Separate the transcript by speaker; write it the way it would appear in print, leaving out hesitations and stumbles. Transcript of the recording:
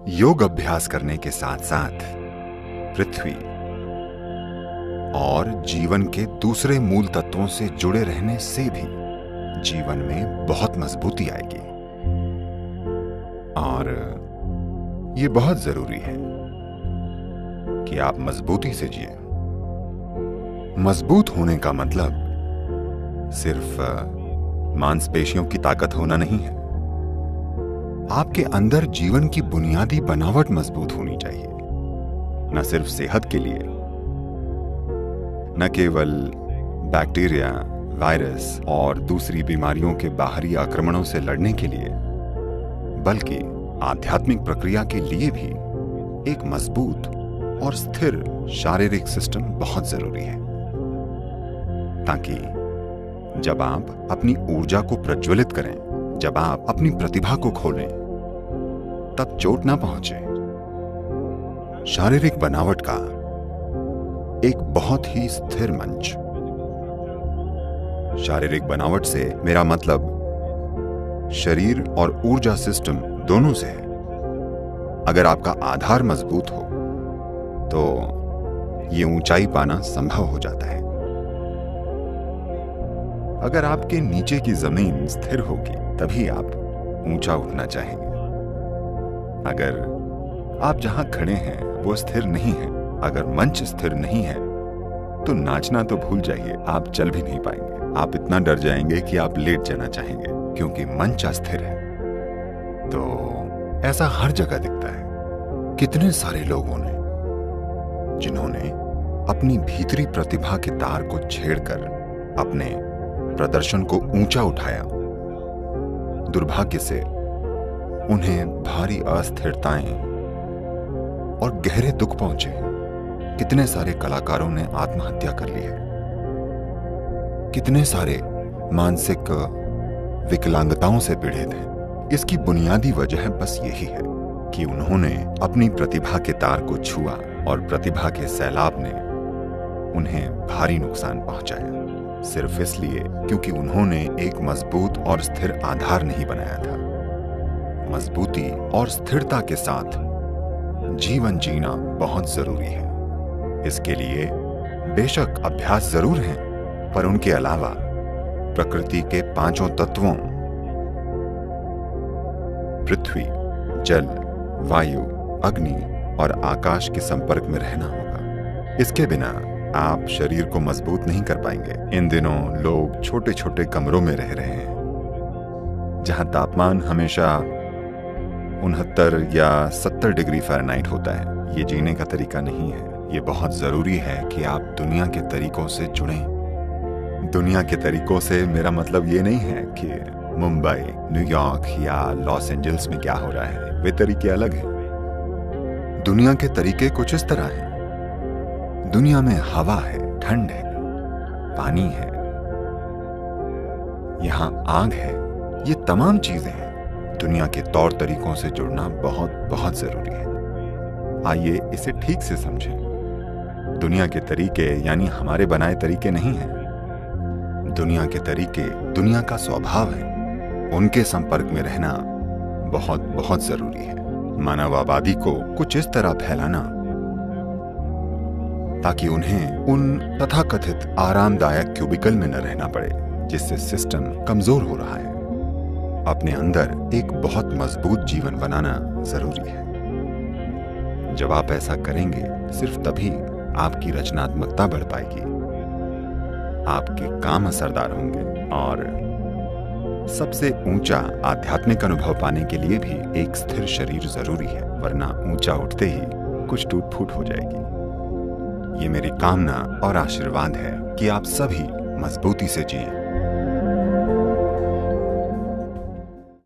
Speaker 1: योग अभ्यास करने के साथ साथ पृथ्वी और जीवन के दूसरे मूल तत्वों से जुड़े रहने से भी जीवन में बहुत मजबूती आएगी। और ये बहुत जरूरी है कि आप मजबूती से जिए। मजबूत होने का मतलब सिर्फ मांसपेशियों की ताकत होना नहीं है। आपके अंदर जीवन की बुनियादी बनावट मजबूत होनी चाहिए, न सिर्फ सेहत के लिए, न केवल बैक्टीरिया, वायरस और दूसरी बीमारियों के बाहरी आक्रमणों से लड़ने के लिए, बल्कि आध्यात्मिक प्रक्रिया के लिए भी एक मजबूत और स्थिर शारीरिक सिस्टम बहुत जरूरी है, ताकि जब आप अपनी ऊर्जा को प्रज्वलित करें, जब आप अपनी प्रतिभा को खोलें, तब चोट ना पहुंचे। शारीरिक बनावट का एक बहुत ही स्थिर मंच। शारीरिक बनावट से मेरा मतलब शरीर और ऊर्जा सिस्टम दोनों से है। अगर आपका आधार मजबूत हो तो ये ऊंचाई पाना संभव हो जाता है। अगर आपके नीचे की जमीन स्थिर होगी तभी आप ऊंचा उठना चाहेंगे। अगर आप जहां खड़े हैं वो स्थिर नहीं है, अगर मंच स्थिर नहीं है तो नाचना तो भूल जाइए, आप चल भी नहीं पाएंगे। आप इतना डर जाएंगे कि आप लेट जाना चाहेंगे, क्योंकि मंच अस्थिर है। तो ऐसा हर जगह दिखता है। कितने सारे लोगों ने जिन्होंने अपनी भीतरी प्रतिभा के तार को छेड़कर अपने प्रदर्शन को ऊंचा उठाया, दुर्भाग्य से उन्हें भारी अस्थिरताएं और गहरे दुख पहुंचे। कितने सारे कलाकारों ने आत्महत्या कर ली है। कितने सारे मानसिक विकलांगताओं से पीड़ित हैं। इसकी बुनियादी वजह बस यही है कि उन्होंने अपनी प्रतिभा के तार को छुआ और प्रतिभा के सैलाब ने उन्हें भारी नुकसान पहुंचाया, सिर्फ इसलिए क्योंकि उन्होंने एक मजबूत और स्थिर आधार नहीं बनाया था। मजबूती और स्थिरता के साथ जीवन जीना बहुत जरूरी है। इसके लिए बेशक अभ्यास जरूर हैं, पर उनके अलावा प्रकृति के पांचों तत्वों पृथ्वी, जल, वायु, अग्नि और आकाश के संपर्क में रहना होगा। इसके बिना आप शरीर को मजबूत नहीं कर पाएंगे। इन दिनों लोग छोटे छोटे कमरों में रह रहे हैं, जहां तापमान हमेशा 69 या 70 डिग्री फ़ारेनहाइट होता है। ये जीने का तरीका नहीं है। ये बहुत जरूरी है कि आप दुनिया के तरीकों से जुड़ें। दुनिया के तरीकों से मेरा मतलब ये नहीं है कि मुंबई, न्यूयॉर्क या लॉस एंजल्स में क्या हो रहा है, वे तरीके अलग हैं। दुनिया के तरीके कुछ इस तरह हैं। दुनिया में हवा है, ठंड है, पानी है, यहां आग है। ये तमाम चीजें हैं। दुनिया के तौर तरीकों से जुड़ना बहुत बहुत जरूरी है। आइए इसे ठीक से समझें। दुनिया के तरीके यानी हमारे बनाए तरीके नहीं हैं। दुनिया के तरीके दुनिया का स्वभाव है। उनके संपर्क में रहना बहुत बहुत जरूरी है। मानव आबादी को कुछ इस तरह फैलाना ताकि उन्हें उन तथाकथित आरामदायक क्यूबिकल में न रहना पड़े, जिससे सिस्टम कमजोर हो रहा है। अपने अंदर एक बहुत मजबूत जीवन बनाना जरूरी है। जब आप ऐसा करेंगे, सिर्फ तभी आपकी रचनात्मकता बढ़ पाएगी, आपके काम असरदार होंगे और सबसे ऊंचा आध्यात्मिक अनुभव पाने के लिए भी एक स्थिर शरीर जरूरी है, वरना ऊंचा उठते ही कुछ टूट फूट हो जाएगी। ये मेरी कामना और आशीर्वाद है कि आप सभी मजबूती से जिएं।